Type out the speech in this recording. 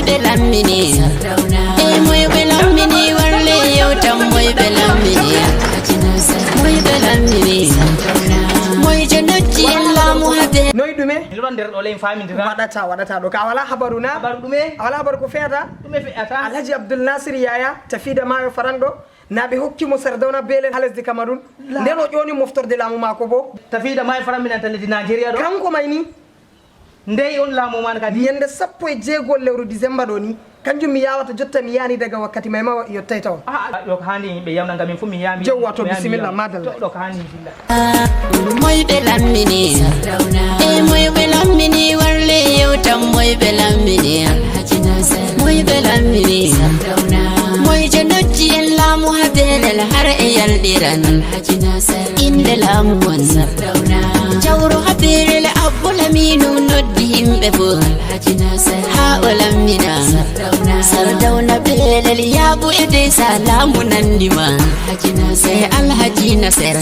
belamini moy belamini walle yewtam moy belamini moy belamini moy jannati Allah muhade noy dume ilwan der dole famindira wadata do ka wala habaruna habaru dume wala habar ko feeta dume feata Alhaji Abdul Nasir Yaya tafida mayo farando nabe hokki mo sardawna bele halesdi Cameroun ndeno ƴoni moftorde laamu mako bo tafida may faramina tan di Nigeria do kanko mayni ndey on laamu man kadi yende 16 lewru December do ni kanjum mi yawata jotta mi yani daga wakkati may ma yottay taw do ko hani be yamna ngam fu mi yami jewwato bismillah madal do ko hani billah moy belamini moy belamini walle yewtam moy belamini moy belamini moy jannati Allah muhadel har yaldiran inde lamun jawru habiril abul aminu noddihim be bo ha olamina sardauna belal yabu ide salamu nandima sai alhaji nasir